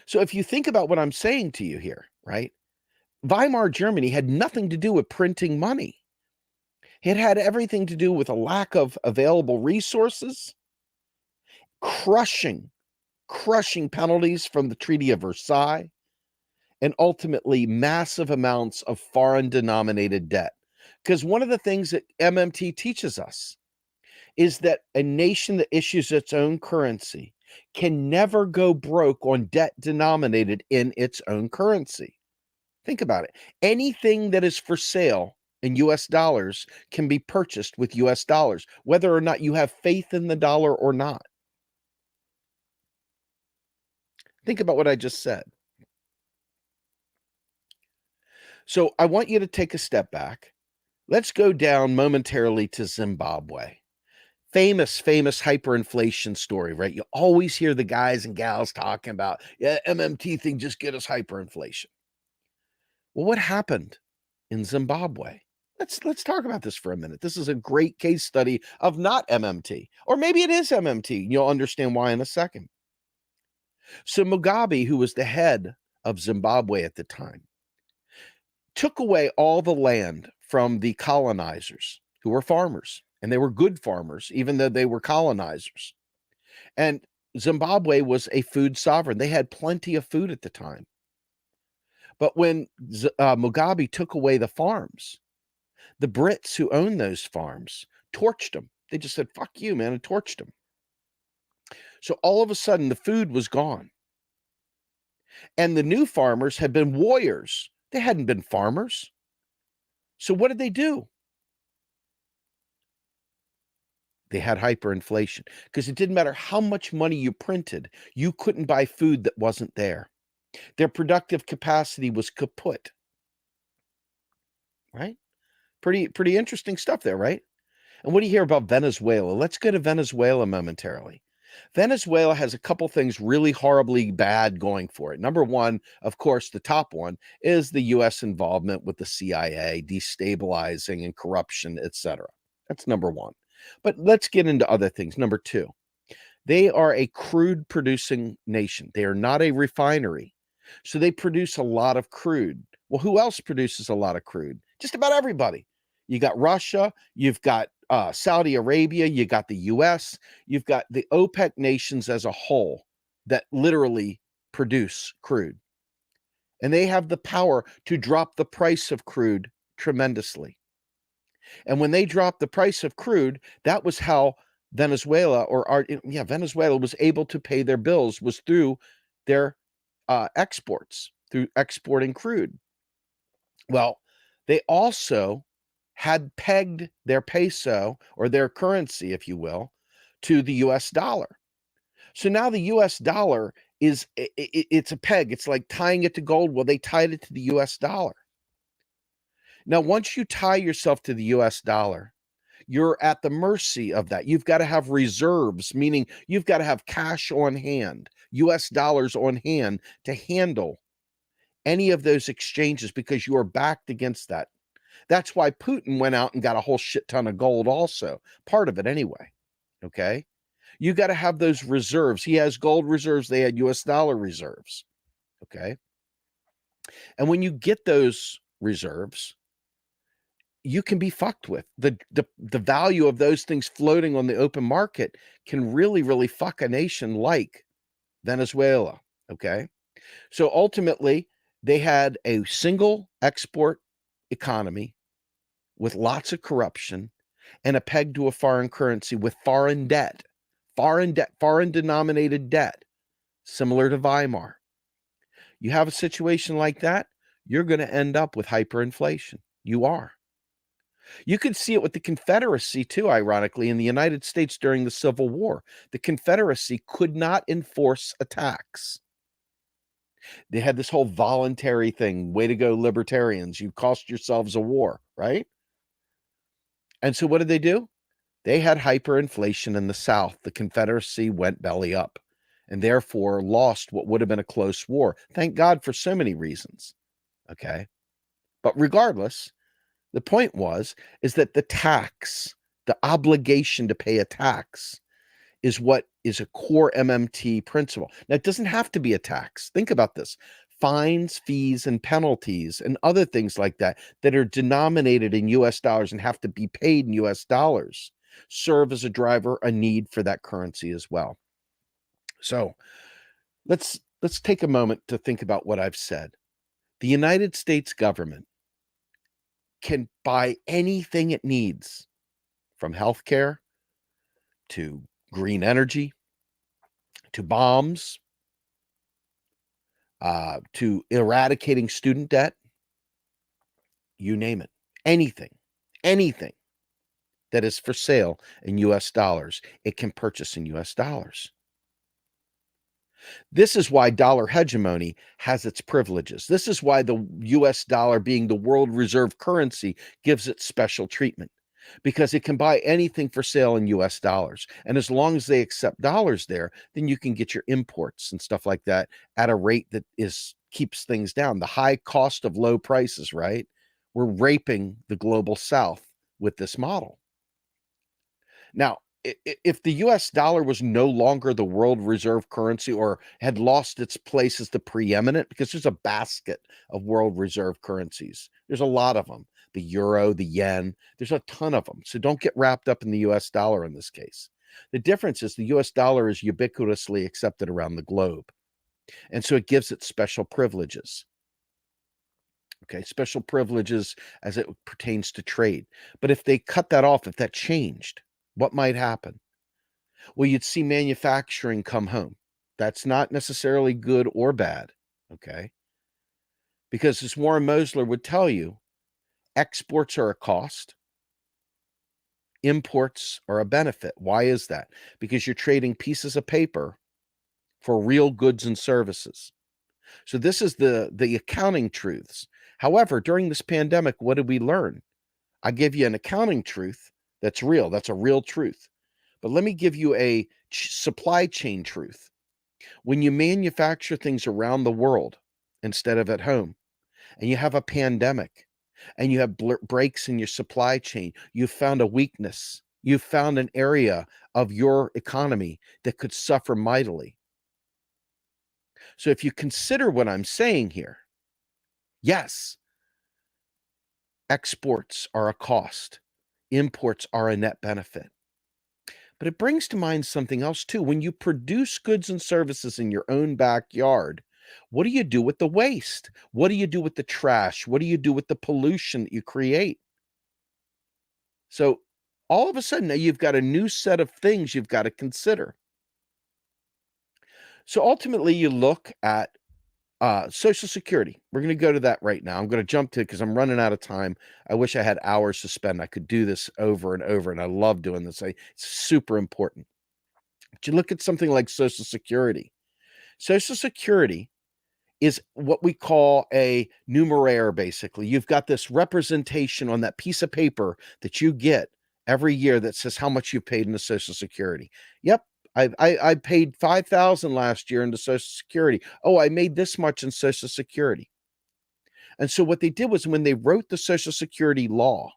So if you think about what I'm saying to you here, right? Weimar Germany had nothing to do with printing money. It had everything to do with a lack of available resources, crushing penalties from the Treaty of Versailles, and ultimately massive amounts of foreign denominated debt. Because one of the things that MMT teaches us is that a nation that issues its own currency can never go broke on debt denominated in its own currency. Think about it. Anything that is for sale in US dollars can be purchased with US dollars, whether or not you have faith in the dollar or not. Think about what I just said. So I want you to take a step back. Let's go down momentarily to Zimbabwe. Famous hyperinflation story, right? You always hear the guys and gals talking about, yeah, MMT thing just get us hyperinflation. Well, what happened in Zimbabwe? Let's talk about this for a minute. This is a great case study of not MMT, or maybe it is MMT. You'll understand why in a second. So Mugabe, who was the head of Zimbabwe at the time, took away all the land from the colonizers who were farmers, and they were good farmers, even though they were colonizers. And Zimbabwe was a food sovereign. They had plenty of food at the time. But when Mugabe took away the farms, the Brits who owned those farms torched them. They just said, fuck you, man, and torched them. So all of a sudden, the food was gone. And the new farmers had been warriors. They hadn't been farmers. So what did they do? They had hyperinflation because it didn't matter how much money you printed, you couldn't buy food that wasn't there. Their productive capacity was kaput. Right? Pretty interesting stuff there, right? And what do you hear about Venezuela? Let's go to Venezuela momentarily. Venezuela has a couple things really horribly bad going for it. Number one, of course, the top one is the U.S. involvement with the CIA, destabilizing and corruption, etc. That's number one. But let's get into other things. Number two, they are a crude producing nation. They are not a refinery. So they produce a lot of crude. Well, who else produces a lot of crude? Just about everybody. You got Russia, you've got Saudi Arabia, you got the US, you've got the OPEC nations as a whole that literally produce crude. And they have the power to drop the price of crude tremendously. And when they dropped the price of crude, that was how Venezuela Venezuela was able to pay their bills, was through their exports, through exporting crude. Well, they also had pegged their peso, or their currency, if you will, to the US dollar. So now the US dollar it's a peg. It's like tying it to gold. Well, they tied it to the US dollar. Now, once you tie yourself to the US dollar, you're at the mercy of that. You've got to have reserves, meaning you've got to have cash on hand US dollars on hand to handle any of those exchanges because you are backed against that. That's why Putin went out and got a whole shit ton of gold also, part of it anyway. Okay. You got to have those reserves. He has gold reserves. They had US dollar reserves. Okay. And when you get those reserves, you can be fucked with. The value of those things floating on the open market can really, really fuck a nation like Venezuela. Okay. So ultimately, they had a single export economy with lots of corruption and a peg to a foreign currency with foreign debt, foreign denominated debt, similar to Weimar. You have a situation like that, you're going to end up with hyperinflation. You are. You could see it with the Confederacy too, ironically, in the United States during the Civil War. The Confederacy could not enforce a tax. They had this whole voluntary thing. Way to go, libertarians. You cost yourselves a war, right? And so what did they do? They had hyperinflation in the South. The Confederacy went belly up and therefore lost what would have been a close war. Thank God for so many reasons. Okay. But regardless, the point is that the tax, the obligation to pay a tax is what is a core MMT principle. Now, it doesn't have to be a tax. Think about this. Fines, fees, and penalties and other things like that that are denominated in US dollars and have to be paid in US dollars serve as a driver, a need for that currency as well. So let's take a moment to think about what I've said. The United States government can buy anything it needs, from healthcare to green energy to bombs, to eradicating student debt, you name it. Anything that is for sale in US dollars, it can purchase in US dollars. This is why dollar hegemony has its privileges. This is why the US dollar, being the world reserve currency, gives it special treatment, because it can buy anything for sale in US dollars. And as long as they accept dollars there, then you can get your imports and stuff like that at a rate that keeps things down. The high cost of low prices, right? We're raping the global South with this model. Now, if the US dollar was no longer the world reserve currency or had lost its place as the preeminent, because there's a basket of world reserve currencies, there's a lot of them, the euro, the yen, there's a ton of them. So don't get wrapped up in the US dollar in this case. The difference is the US dollar is ubiquitously accepted around the globe. And so it gives it special privileges. Okay, special privileges as it pertains to trade. But if they cut that off, if that changed, what might happen? Well, you'd see manufacturing come home. That's not necessarily good or bad, okay? Because as Warren Mosler would tell you, exports are a cost, imports are a benefit. Why is that? Because you're trading pieces of paper for real goods and services. So this is the accounting truths. However, during this pandemic, what did we learn? I give you an accounting truth that's real. That's a real truth. But let me give you a supply chain truth. When you manufacture things around the world instead of at home, and you have a pandemic, and you have breaks in your supply chain, you've found a weakness. You've found an area of your economy that could suffer mightily. So if you consider what I'm saying here, yes, exports are a cost. Imports are a net benefit. But it brings to mind something else too. When you produce goods and services in your own backyard, what do you do with the waste? What do you do with the trash? What do you do with the pollution that you create? So all of a sudden, now you've got a new set of things you've got to consider. So ultimately, you look at Social Security. We're going to go to that right now. I'm going to jump to it because I'm running out of time. I wish I had hours to spend. I could do this over and over, and I love doing this. It's super important. But you look at something like Social Security. Social Security is what we call a numeraire, basically. You've got this representation on that piece of paper that you get every year that says how much you paid into Social Security. Yep, I paid 5,000 last year into Social Security. Oh, I made this much in Social Security. And so what they did was when they wrote the Social Security law,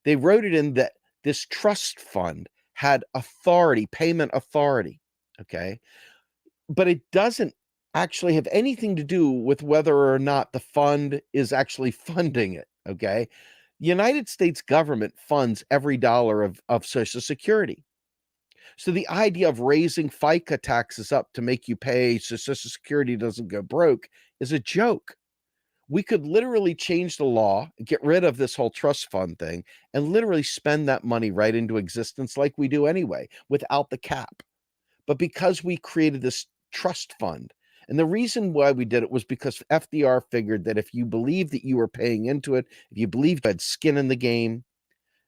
they wrote it in that this trust fund had authority, payment authority. Okay. But it doesn't actually have anything to do with whether or not the fund is actually funding it. Okay. United States government funds every dollar of Social Security. So the idea of raising FICA taxes up to make you pay so Social Security doesn't go broke is a joke. We could literally change the law, get rid of this whole trust fund thing, and literally spend that money right into existence like we do anyway, without the cap. But because we created this trust fund, and the reason why we did it was because FDR figured that if you believed that you were paying into it, if you believed you had skin in the game,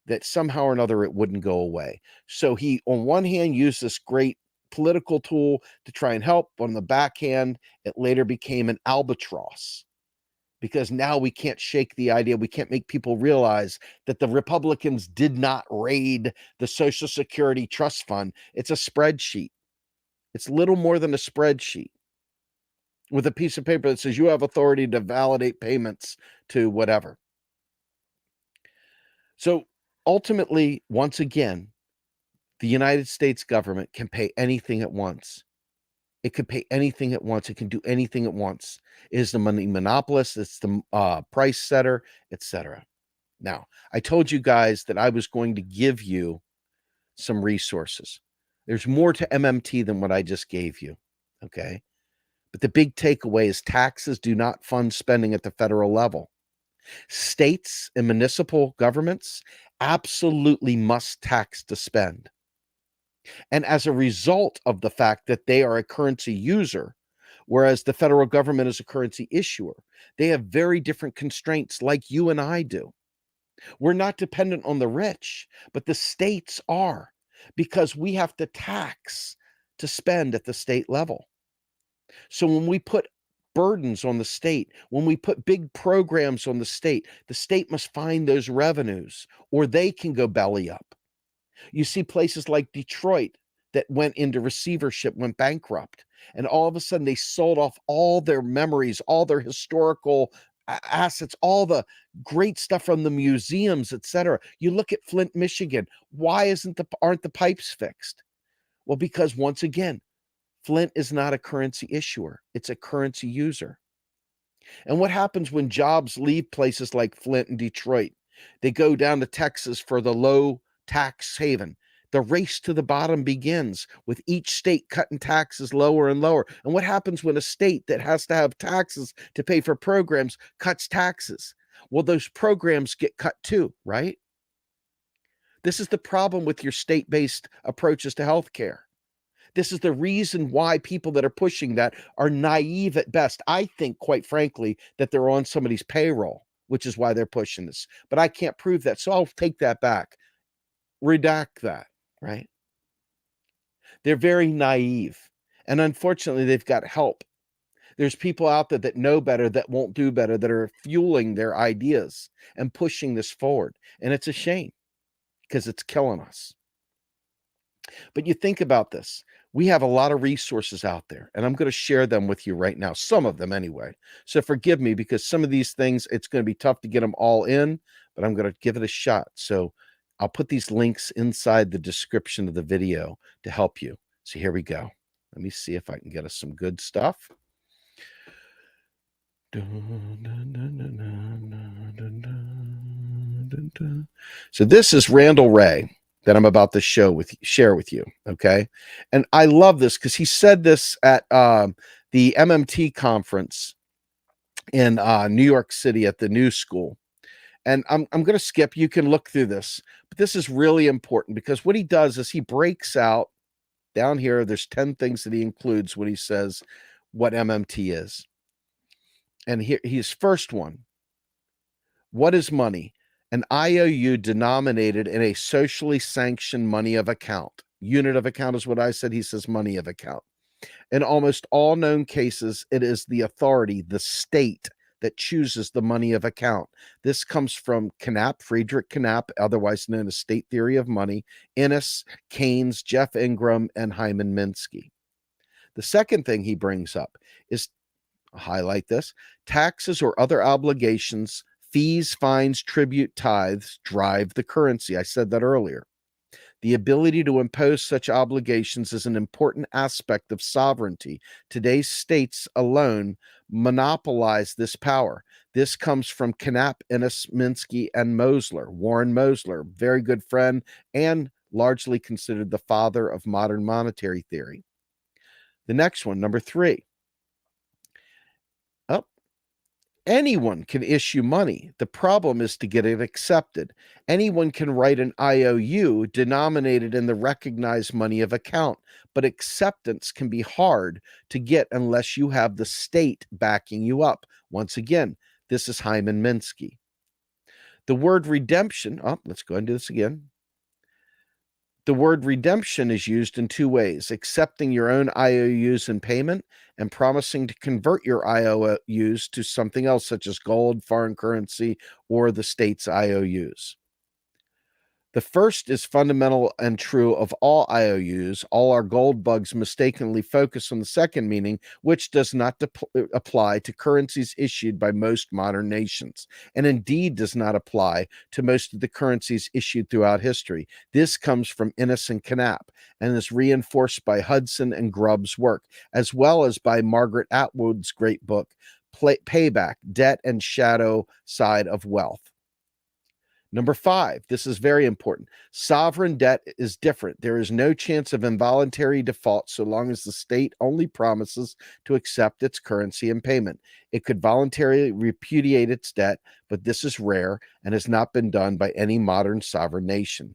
that somehow or another it wouldn't go away. So he, on one hand, used this great political tool to try and help. On the back hand, it later became an albatross because now we can't shake the idea. We can't make people realize that the Republicans did not raid the Social Security Trust Fund. It's a spreadsheet. It's little more than a spreadsheet with a piece of paper that says you have authority to validate payments to whatever. So ultimately, once again, the United States government can pay anything at once. It can pay anything at once. It can do anything at once. It is the money monopolist. It's the price setter, etc. Now, I told you guys that I was going to give you some resources. There's more to MMT than what I just gave you. Okay. But the big takeaway is taxes do not fund spending at the federal level. States and municipal governments absolutely must tax to spend. And as a result of the fact that they are a currency user, whereas the federal government is a currency issuer, they have very different constraints like you and I do. We're not dependent on the rich, but the states are because we have to tax to spend at the state level. So when we put burdens on the state, when we put big programs on the state must find those revenues or they can go belly up. You see places like Detroit that went into receivership, went bankrupt, and all of a sudden they sold off all their memories, all their historical assets, all the great stuff from the museums, etc. You look at Flint, Michigan. Why aren't the pipes fixed? Well, because once again, Flint is not a currency issuer, it's a currency user. And what happens when jobs leave places like Flint and Detroit? They go down to Texas for the low tax haven. The race to the bottom begins with each state cutting taxes lower and lower. And what happens when a state that has to have taxes to pay for programs cuts taxes? Well, those programs get cut too, right? This is the problem with your state-based approaches to healthcare. This is the reason why people that are pushing that are naive at best. I think, quite frankly, that they're on somebody's payroll, which is why they're pushing this. But I can't prove that, so I'll take that back. Redact that, right? They're very naive. And unfortunately, they've got help. There's people out there that know better, that won't do better, that are fueling their ideas and pushing this forward. And it's a shame because it's killing us. But you think about this. We have a lot of resources out there, and I'm going to share them with you right now, some of them anyway. So forgive me because some of these things, it's going to be tough to get them all in, but I'm going to give it a shot. So I'll put these links inside the description of the video to help you. So here we go. Let me see if I can get us some good stuff. So this is Randall Wray that I'm about to share with you. Okay. And I love this because he said this at the MMT conference in New York City at the New School. And I'm going to skip. You can look through this, but this is really important because what he does is he breaks out down here. There's 10 things that he includes when he says what MMT is. And here, his first one. What is money? An IOU denominated in a socially sanctioned money of account. Unit of account is what I said. He says money of account. In almost all known cases, it is the authority, the state, that chooses the money of account. This comes from Knapp, Friedrich Knapp, otherwise known as State Theory of Money, Innes, Keynes, Jeff Ingram, and Hyman Minsky. The second thing he brings up is, highlight this, taxes or other obligations, fees, fines, tribute, tithes drive the currency. I said that earlier. The ability to impose such obligations is an important aspect of sovereignty. Today's states alone monopolize this power. This comes from Knapp, Innes, Minsky, and Mosler. Warren Mosler, very good friend and largely considered the father of modern monetary theory. The next one, number 3. Oh, anyone can issue money. The problem is to get it accepted. Anyone can write an IOU denominated in the recognized money of account, but acceptance can be hard to get unless you have the state backing you up. Once again, this is Hyman Minsky. The word redemption, let's go and do this again. The word redemption is used in 2 ways: accepting your own IOUs in payment and promising to convert your IOUs to something else, such as gold, foreign currency, or the state's IOUs. The first is fundamental and true of all IOUs. All our gold bugs mistakenly focus on the second meaning, which does not apply to currencies issued by most modern nations, and indeed does not apply to most of the currencies issued throughout history. This comes from Innes and Knapp and is reinforced by Hudson and Grubb's work, as well as by Margaret Atwood's great book, Payback, Debt and Shadow Side of Wealth. Number 5, this is very important. Sovereign debt is different. There is no chance of involuntary default so long as the state only promises to accept its currency in payment. It could voluntarily repudiate its debt, but this is rare and has not been done by any modern sovereign nation.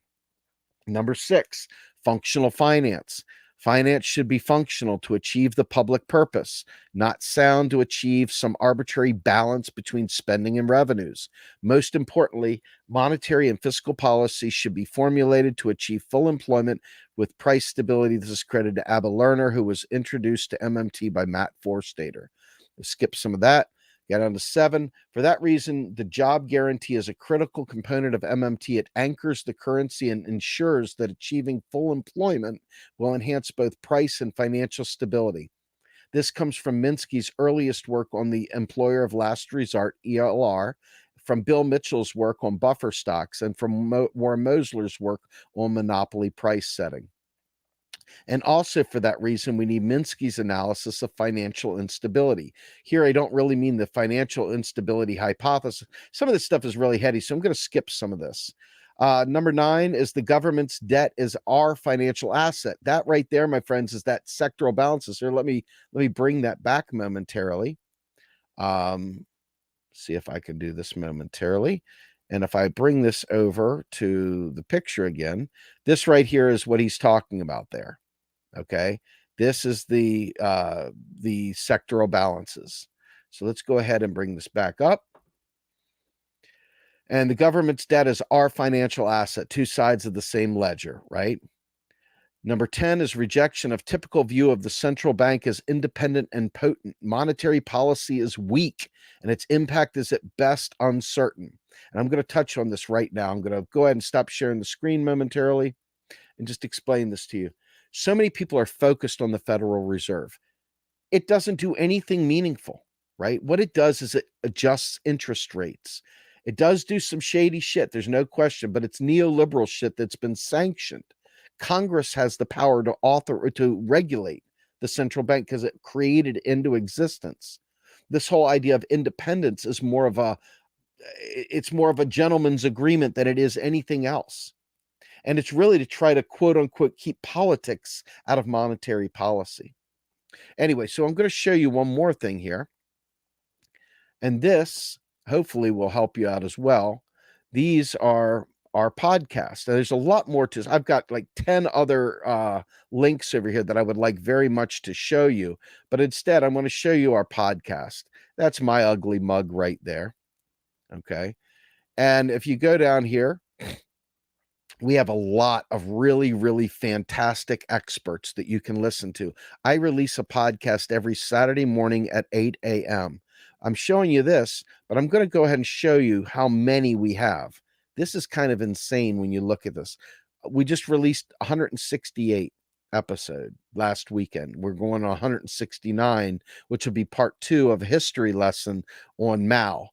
Number 6, functional finance. Finance should be functional to achieve the public purpose, not sound to achieve some arbitrary balance between spending and revenues. Most importantly, monetary and fiscal policy should be formulated to achieve full employment with price stability. This is credited to Abba Lerner, who was introduced to MMT by Matt Forstater. We'll skip some of that. Get on to 7. For that reason, the job guarantee is a critical component of MMT. It anchors the currency and ensures that achieving full employment will enhance both price and financial stability. This comes from Minsky's earliest work on the employer of last resort, ELR, from Bill Mitchell's work on buffer stocks, and from Warren Mosler's work on monopoly price setting. And also for that reason, we need Minsky's analysis of financial instability. Here, I don't really mean the financial instability hypothesis. Some of this stuff is really heady, so I'm going to skip some of this. Number 9 is the government's debt is our financial asset. That right there, my friends, is that sectoral balances. Here, let me bring that back momentarily. See if I can do this momentarily. And if I bring this over to the picture again, this right here is what he's talking about there. Okay, this is the sectoral balances. So let's go ahead and bring this back up. And the government's debt is our financial asset, 2 sides of the same ledger, right? Number 10 is rejection of typical view of the central bank as independent and potent. Monetary policy is weak, and its impact is at best uncertain. And I'm going to touch on this right now. I'm going to go ahead and stop sharing the screen momentarily and just explain this to you. So many people are focused on the Federal Reserve. It doesn't do anything meaningful, right? What it does is it adjusts interest rates. It does do some shady shit, there's no question, but it's neoliberal shit that's been sanctioned. Congress has the power to regulate the central bank because it created into existence. This whole idea of independence is more of a gentleman's agreement than it is anything else. And it's really to try to, quote unquote, keep politics out of monetary policy. Anyway, so I'm going to show you one more thing here. And this hopefully will help you out as well. These are our podcast. Now, there's a lot more to this. I've got like 10 other links over here that I would like very much to show you. But instead, I'm going to show you our podcast. That's my ugly mug right there. Okay. And if you go down here, we have a lot of really, really fantastic experts that you can listen to. I release a podcast every Saturday morning at 8 a.m. I'm showing you this, but I'm going to go ahead and show you how many we have. This is kind of insane when you look at this. We just released 168 episode last weekend. We're going on 169, which will be part 2 of a history lesson on Mao.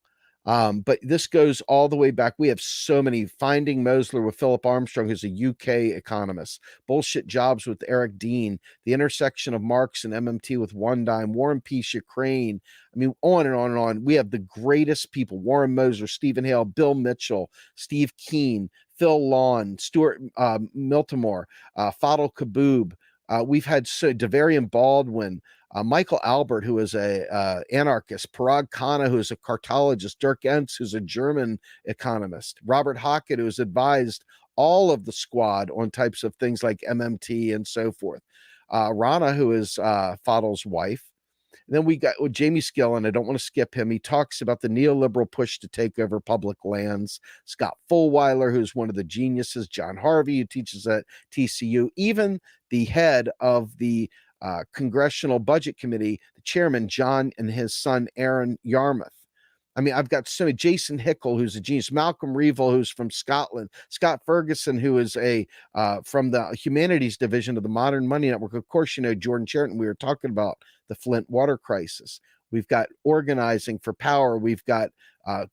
But this goes all the way back. We have so many. Finding Mosler with Philip Armstrong, who's a UK economist. Bullshit Jobs with Eric Dean. The Intersection of Marx and MMT with One Dime. War and Peace, Ukraine. I mean, on and on and on. We have the greatest people. Warren Moser, Stephen Hale, Bill Mitchell, Steve Keen, Phil Lawn, Stuart Miltimore, Fadl Kaboub. We've had Devarian Baldwin, Michael Albert, who is a anarchist, Parag Khanna, who is a cartologist, Dirk Entz, who's a German economist, Robert Hockett, who has advised all of the squad on types of things like MMT and so forth, Rana, who is Fadl's wife. And then we got Jamie Skillen. I don't want to skip him. He talks about the neoliberal push to take over public lands. Scott Fulweiler, who's one of the geniuses. John Harvey, who teaches at TCU. Even the head of the Congressional Budget Committee, the chairman, John, and his son, Aaron Yarmouth. I mean, I've got so many. Jason Hickel, who's a genius. Malcolm Reevil, who's from Scotland. Scott Ferguson, who is from the Humanities Division of the Modern Money Network. Of course, you know, Jordan Chariton. We were talking about the Flint water crisis. We've got organizing for power. We've got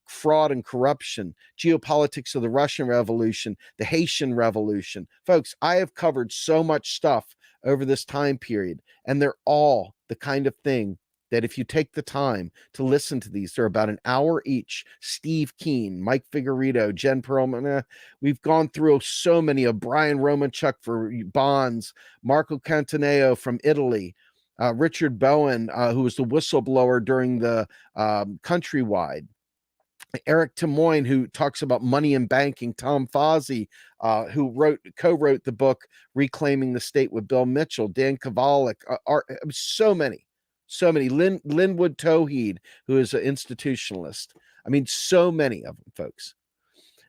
fraud and corruption, geopolitics of the Russian Revolution, the Haitian Revolution. Folks, I have covered so much stuff over this time period, and they're all the kind of thing that if you take the time to listen to these, they're about an hour each. Steve Keen, Mike Figueredo, Jen Perlman. We've gone through so many of Brian Romanchuk for bonds, Marco Cantaneo from Italy, Richard Bowen, who was the whistleblower during the Countrywide, Eric Timoyne, who talks about money and banking, Tom Fozzi, who co-wrote the book Reclaiming the State with Bill Mitchell, Dan Kovalik, so many. Linwood Towheed, who is an institutionalist. I mean, so many of them, folks.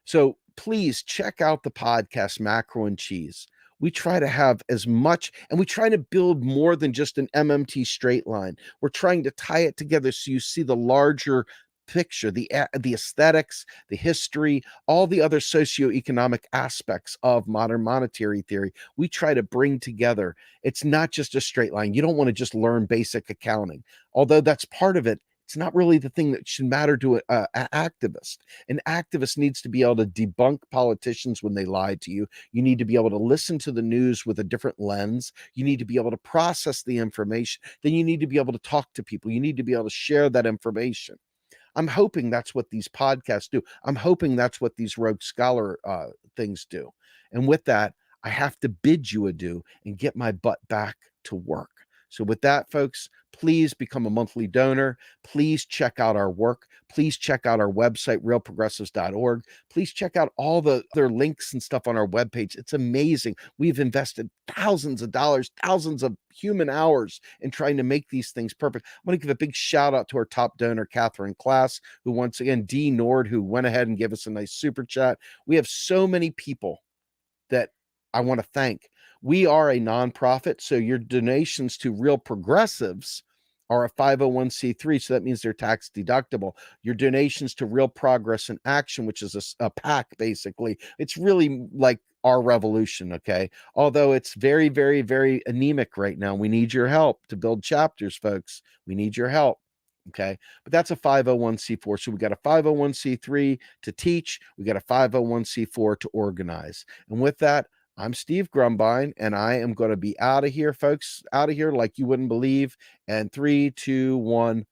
So please check out the podcast, Macro and Cheese. We try to have as much, and we try to build more than just an MMT straight line. We're trying to tie it together so you see the larger picture, the aesthetics, the history, all the other socioeconomic aspects of modern monetary theory. We try to bring together. It's not just a straight line. You don't want to just learn basic accounting, although that's part of it. It's not really the thing that should matter to an activist. An activist needs to be able to debunk politicians when they lie to you. You need to be able to listen to the news with a different lens. You need to be able to process the information. Then you need to be able to talk to people. You need to be able to share that information. I'm hoping that's what these podcasts do. I'm hoping that's what these Rogue Scholar things do. And with that, I have to bid you adieu and get my butt back to work. So with that, folks, please become a monthly donor. Please check out our work. Please check out our website, realprogressives.org. Please check out all the other links and stuff on our webpage. It's amazing. We've invested thousands of dollars, thousands of human hours in trying to make these things perfect. I'm going to give a big shout out to our top donor, Catherine Klass, who once again, D. Nord, who went ahead and gave us a nice super chat. We have so many people that I want to thank. We are a nonprofit, so your donations to Real Progressives are a 501c3, so that means they're tax deductible. Your donations to Real Progress and Action, which is a PAC, basically, it's really like our revolution, okay? Although it's very, very, very anemic right now. We need your help to build chapters, folks. We need your help. Okay, but that's a 501c4. So we got a 501c3 to teach. We got a 501c4 to organize. And with that, I'm Steve Grumbine, and I am going to be out of here, folks. Out of here like you wouldn't believe. And 3, 2, 1.